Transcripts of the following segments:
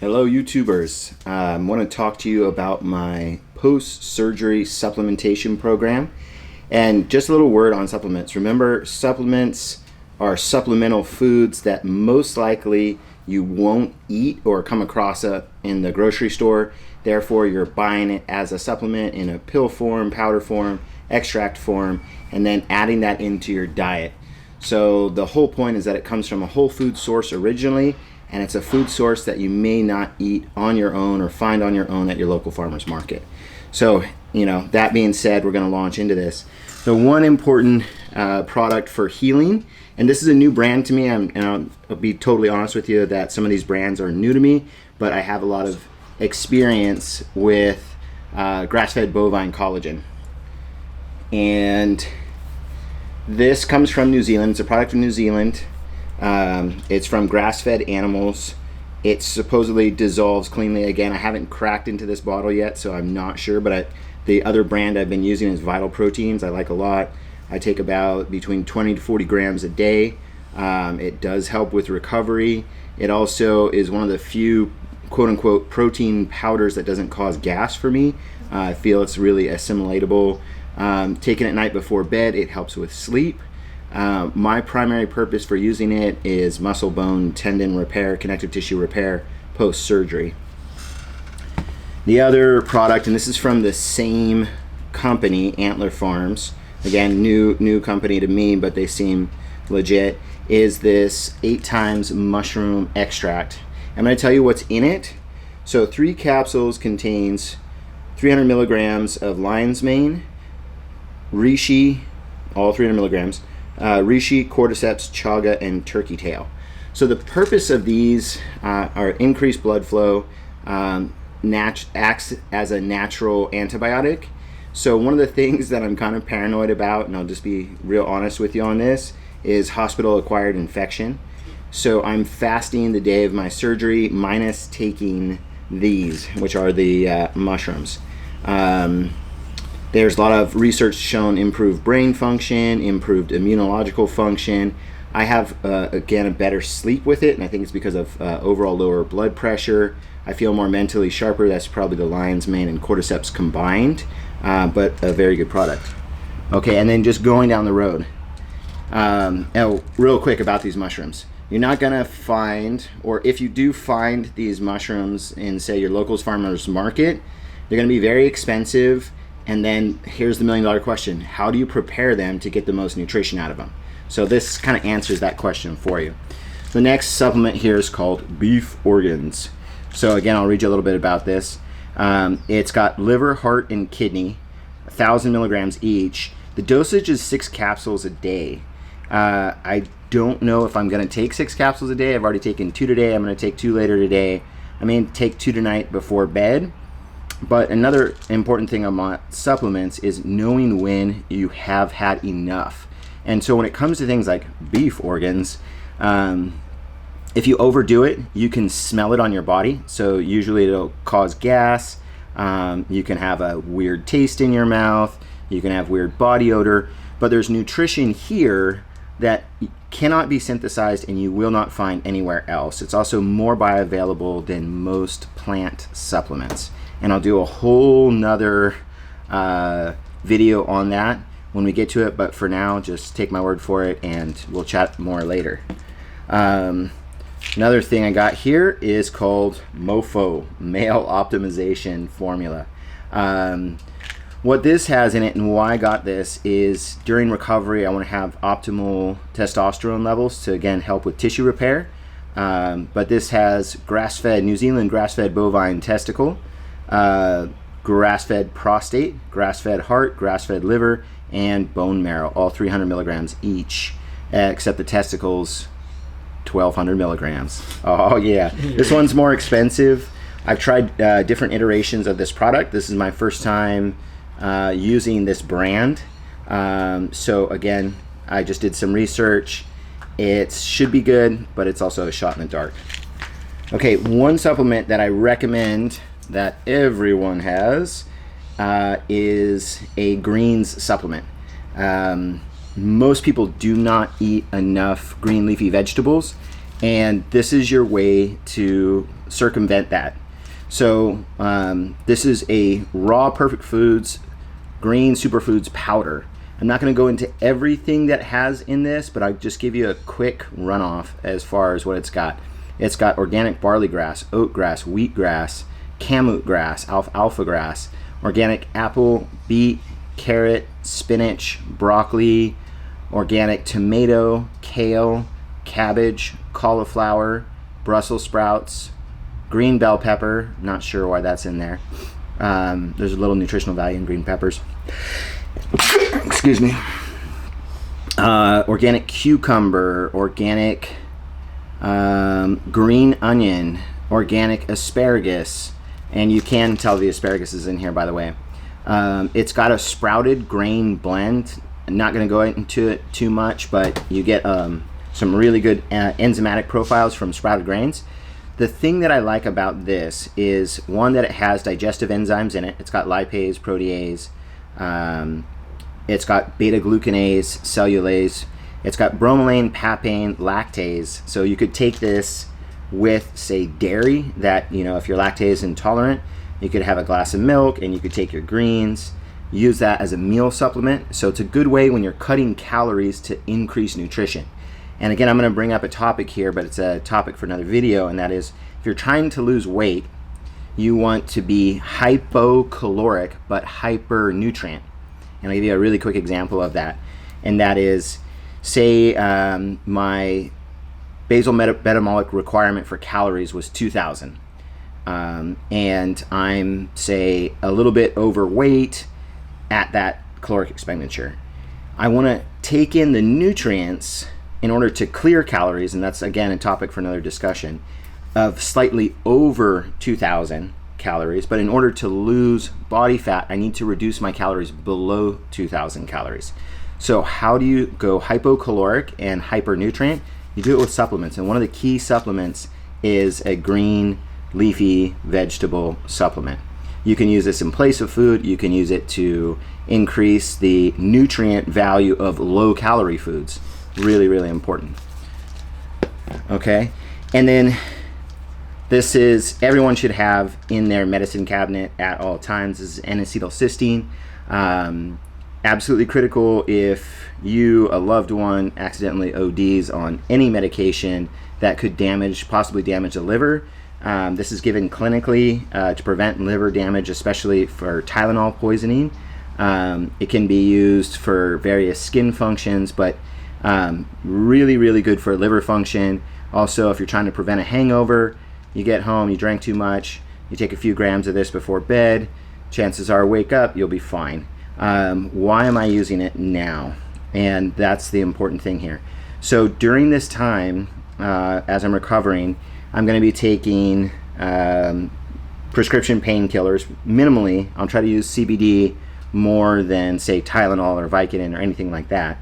Hello, YouTubers. I want to talk to you about my post-surgery supplementation program. And just a little word on supplements. Remember, supplements are supplemental foods that most likely you won't eat or come across in the grocery store. Therefore, you're buying it as a supplement in a pill form, powder form, extract form, and then adding that into your diet. So the whole point is that it comes from a whole food source originally, and it's a food source that you may not eat on your own or find on your own at your local farmer's market. So, that being said, we're going to launch into this. The one important product for healing, and this is a new brand to me, and I'll be totally honest with you that some of these brands are new to me, but I have a lot of experience with grass-fed bovine collagen. And this comes from New Zealand. It's a product from New Zealand. It's from grass-fed animals. It supposedly dissolves cleanly. Again, I haven't cracked into this bottle yet, so I'm not sure, but the other brand I've been using is Vital Proteins. I like a lot. I take about between 20 to 40 grams a day. It does help with recovery. It also is one of the few quote-unquote protein powders that doesn't cause gas for me. I feel it's really assimilatable. Taken at night before bed, it helps with sleep. My primary purpose for using it is muscle, bone, tendon repair, connective tissue repair post-surgery. The other product, and this is from the same company, Antler Farms, again, new company to me, but they seem legit, is this 8 times mushroom extract. I'm going to tell you what's in it. So 3 capsules contains 300 milligrams of lion's mane, reishi, all 300 milligrams, reishi, cordyceps, chaga, and turkey tail. So the purpose of these are increased blood flow, acts as a natural antibiotic. So one of the things that I'm kind of paranoid about, and I'll just be real honest with you on this, is hospital-acquired infection. So I'm fasting the day of my surgery minus taking these, which are the mushrooms. There's a lot of research shown improved brain function, improved immunological function. I have, again, a better sleep with it, and I think it's because of overall lower blood pressure. I feel more mentally sharper. That's probably the lion's mane and cordyceps combined, but a very good product. Okay, and then just going down the road. Now, real quick about these mushrooms. You're not going to find, or if you do find these mushrooms in, say, your local farmer's market, they're going to be very expensive. And then here's the $1 million question. How do you prepare them to get the most nutrition out of them? So this kind of answers that question for you. The next supplement here is called Beef Organs. So again, I'll read you a little bit about this. It's got liver, heart, and kidney, 1,000 milligrams each. The dosage is 6 capsules a day. I don't know if I'm going to take 6 capsules a day. I've already taken 2 today. I'm going to take 2 later today. I may take 2 tonight before bed. But another important thing about supplements is knowing when you have had enough. And so when it comes to things like beef organs, if you overdo it, you can smell it on your body. So usually it'll cause gas. You can have a weird taste in your mouth. You can have weird body odor. But there's nutrition here that cannot be synthesized and you will not find anywhere else. It's also more bioavailable than most plant supplements. And I'll do a whole nother video on that when we get to it. But for now, just take my word for it and we'll chat more later. Another thing I got here is called MOFO, Male Optimization Formula. What this has in it and why I got this is during recovery, I want to have optimal testosterone levels to, again, help with tissue repair. But this has grass-fed, New Zealand grass-fed bovine testicle, grass-fed prostate, grass-fed heart, grass-fed liver, and bone marrow, all 300 milligrams each, except the testicles, 1,200 milligrams. Oh yeah, this one's more expensive. I've tried different iterations of this product. This is my first time using this brand. So again, I just did some research. It should be good, but it's also a shot in the dark. Okay, one supplement that I recommend that everyone has is a greens supplement. Most people do not eat enough green leafy vegetables, And this is your way to circumvent that. So this is a raw Perfect Foods green superfoods powder. I'm not going to go into everything that has in this, but I'll just give you a quick runoff as far as what it's got. It's got organic barley grass, oat grass, wheat grass, kamut grass, alfalfa grass, organic apple, beet, carrot, spinach, broccoli, organic tomato, kale, cabbage, cauliflower, Brussels sprouts, green bell pepper. Not sure why that's in there. There's a little nutritional value in green peppers. Excuse me. Organic cucumber, organic green onion, organic asparagus, and you can tell the asparagus is in here, by the way. It's got a sprouted grain blend. I'm not going to go into it too much, but you get some really good enzymatic profiles from sprouted grains. The thing that I like about this is, one, that it has digestive enzymes in it. It's got lipase, protease, it's got beta-glucanase, cellulase, it's got bromelain, papain, lactase. So you could take this with, say, dairy, that, you know, if you're lactase intolerant, you could have a glass of milk and you could take your greens, use that as a meal supplement. So it's a good way when you're cutting calories to increase nutrition. And again, I'm going to bring up a topic here, but it's a topic for another video, and that is, if you're trying to lose weight, you want to be hypocaloric but hypernutrient. And I'll give you a really quick example of that. And that is, say my basal metabolic requirement for calories was 2,000. And I'm, say, a little bit overweight at that caloric expenditure. I want to take in the nutrients in order to clear calories, and that's, again, a topic for another discussion, of slightly over 2,000 calories. But in order to lose body fat, I need to reduce my calories below 2,000 calories. So how do you go hypocaloric and hypernutrient? You do it with supplements, and one of the key supplements is a green leafy vegetable supplement. You can use this in place of food. You can use it to increase the nutrient value of low calorie foods. Really, really important. Okay, and then this is, everyone should have in their medicine cabinet at all times. This is N-acetylcysteine. Absolutely critical if you, a loved one, accidentally ODs on any medication that could possibly damage the liver. This is given clinically to prevent liver damage, especially for Tylenol poisoning. It can be used for various skin functions, but really, really good for liver function. Also, if you're trying to prevent a hangover, you get home, you drank too much, you take a few grams of this before bed, chances are wake up, you'll be fine. Why am I using it now? And that's the important thing here. So during this time, as I'm recovering, I'm going to be taking prescription painkillers minimally. I'll try to use CBD more than, say, Tylenol or Vicodin or anything like that.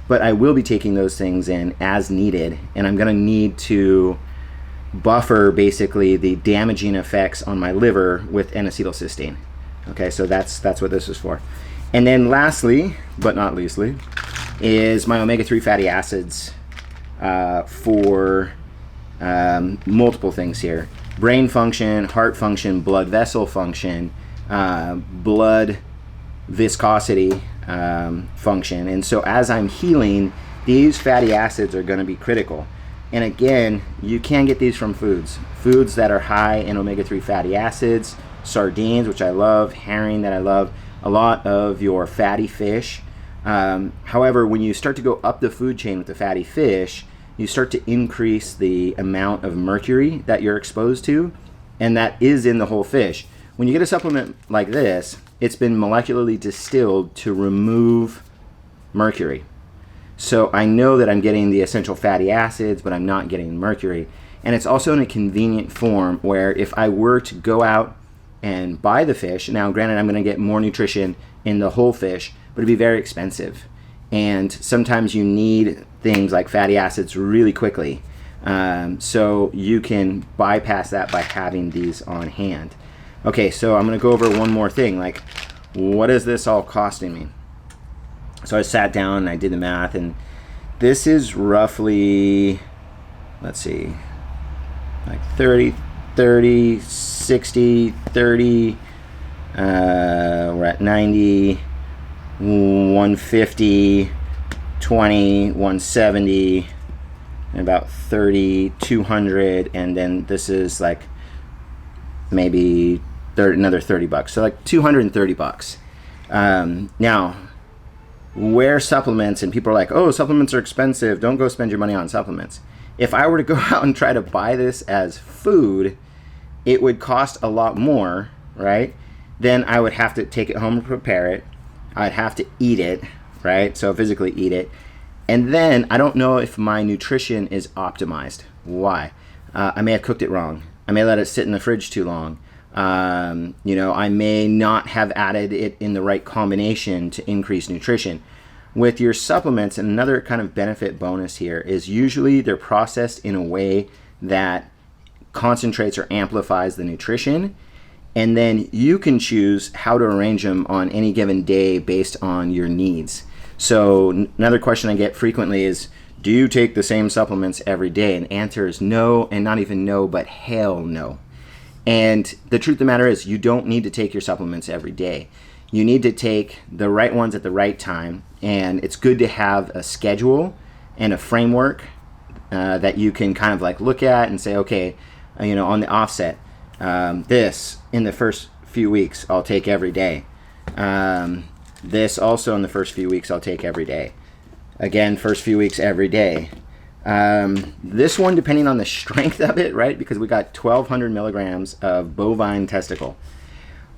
But I will be taking those things in as needed, and I'm going to need to buffer basically the damaging effects on my liver with N-acetylcysteine. Okay, so that's what this is for. And then lastly, but not leastly, is my omega-3 fatty acids for multiple things here. Brain function, heart function, blood vessel function, blood viscosity function. And so as I'm healing, these fatty acids are going to be critical. And again, you can get these from foods that are high in omega-3 fatty acids, sardines, which I love, herring that I love, a lot of your fatty fish. However, when you start to go up the food chain with the fatty fish, you start to increase the amount of mercury that you're exposed to, and that is in the whole fish. When you get a supplement like this, it's been molecularly distilled to remove mercury. So I know that I'm getting the essential fatty acids, but I'm not getting mercury. And it's also in a convenient form where if I were to go out and buy the fish, now granted I'm going to get more nutrition in the whole fish, but it'd be very expensive. And sometimes you need things like fatty acids really quickly. So you can bypass that by having these on hand. Okay, so I'm going to go over one more thing, like what is this all costing me? So I sat down and I did the math, and this is roughly let's see, like 30, 30, 60, 30, we're at 90, 150, 20, 170, and about 30, 200, and then this is like maybe another $30. So like $230. Now, where supplements, and people are like, oh, supplements are expensive, don't go spend your money on supplements. If I were to go out and try to buy this as food, it would cost a lot more, right? Then I would have to take it home and prepare it. I'd have to eat it, right? So physically eat it. And then I don't know if my nutrition is optimized. Why? I may have cooked it wrong. I may let it sit in the fridge too long. I may not have added it in the right combination to increase nutrition. With your supplements, another kind of benefit bonus here is usually they're processed in a way that concentrates or amplifies the nutrition, and then you can choose how to arrange them on any given day based on your needs. So another question I get frequently is, do you take the same supplements every day? And the answer is no, and not even no, but hell no. And the truth of the matter is, you don't need to take your supplements every day. You need to take the right ones at the right time, and it's good to have a schedule and a framework that you can kind of like look at and say, okay, on the offset, this in the first few weeks I'll take every day. This also in the first few weeks I'll take every day. Again, first few weeks every day. This one, depending on the strength of it, right? Because we got 1,200 milligrams of bovine testicle.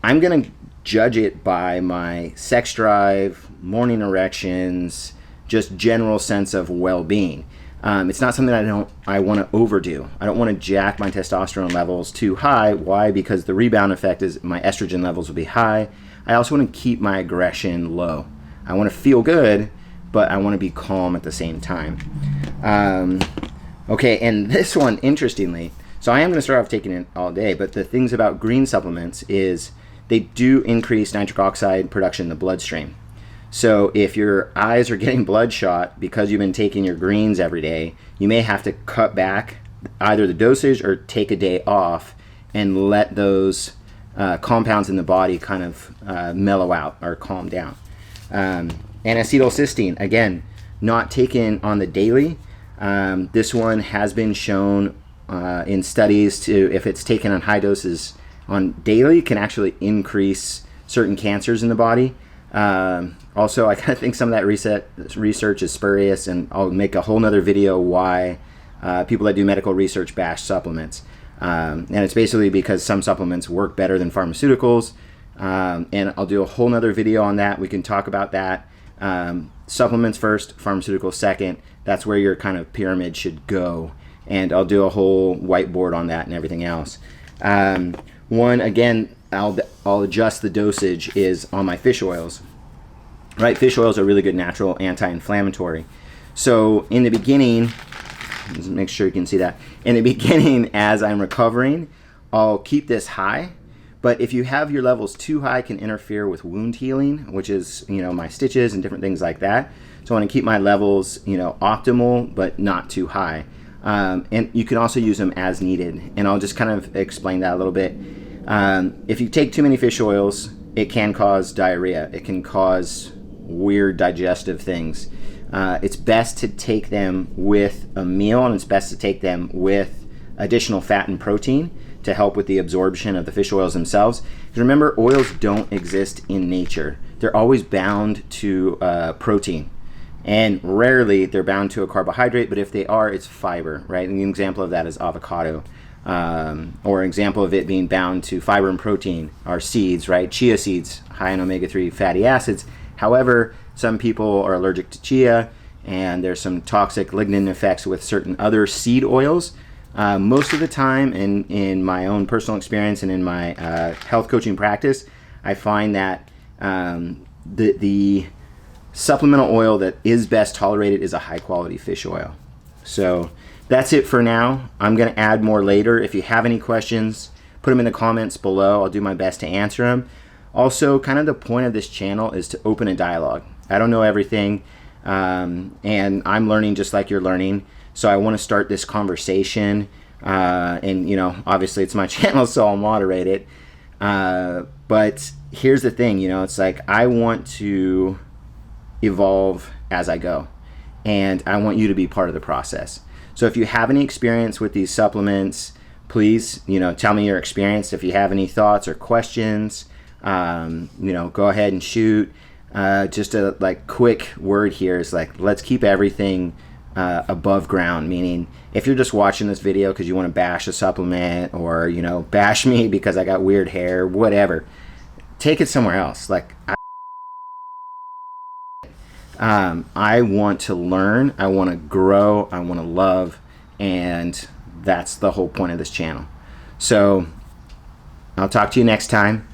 I'm going to judge it by my sex drive, morning erections, just general sense of well-being. It's not something I want to overdo. I don't want to jack my testosterone levels too high. Why? Because the rebound effect is my estrogen levels will be high. I also want to keep my aggression low. I want to feel good, but I want to be calm at the same time. Okay, and this one, interestingly, so I am going to start off taking it all day, but the things about green supplements is they do increase nitric oxide production in the bloodstream. So if your eyes are getting bloodshot because you've been taking your greens every day, you may have to cut back either the dosage or take a day off and let those compounds in the body kind of mellow out or calm down. And acetylcysteine, again, not taken on the daily. This one has been shown in studies to, if it's taken on high doses on daily, can actually increase certain cancers in the body. Also, I kind of think some of that research is spurious, and I'll make a whole nother video why people that do medical research bash supplements. And it's basically because some supplements work better than pharmaceuticals. And I'll do a whole nother video on that. We can talk about that. Supplements first, pharmaceuticals second. That's where your kind of pyramid should go. And I'll do a whole whiteboard on that and everything else. One, again, I'll adjust the dosage is on my fish oils. Right, fish oils are really good natural anti-inflammatory. So in the beginning, just make sure you can see that. In the beginning, as I'm recovering, I'll keep this high. But if you have your levels too high, it can interfere with wound healing, which is, my stitches and different things like that. So I want to keep my levels, optimal, but not too high. And you can also use them as needed. And I'll just kind of explain that a little bit. If you take too many fish oils, it can cause diarrhea. It can cause weird digestive things. It's best to take them with a meal, and it's best to take them with additional fat and protein to help with the absorption of the fish oils themselves. Because remember, oils don't exist in nature. They're always bound to protein. And rarely they're bound to a carbohydrate, but if they are, it's fiber, right? And an example of that is avocado. Or an example of it being bound to fiber and protein are seeds, right? Chia seeds, high in omega-3 fatty acids. However, some people are allergic to chia, and there's some toxic lignin effects with certain other seed oils. Most of the time, in my own personal experience and in my health coaching practice, I find that the supplemental oil that is best tolerated is a high-quality fish oil. So that's it for now. I'm going to add more later. If you have any questions, put them in the comments below. I'll do my best to answer them. Also, kind of the point of this channel is to open a dialogue. I don't know everything, and I'm learning just like you're learning. So I want to start this conversation, and you know, obviously it's my channel, so I'll moderate it. But here's the thing, you know, it's like I want to evolve as I go, and I want you to be part of the process. So if you have any experience with these supplements, please, you know, tell me your experience. If you have any thoughts or questions, you know, go ahead and shoot. Just a like quick word here is like, let's keep everything above ground, meaning if you're just watching this video because you want to bash a supplement, or you know, bash me because I got weird hair, whatever, take it somewhere else. Like I want to learn, I want to grow, I want to love, and that's the whole point of this channel. So I'll talk to you next time.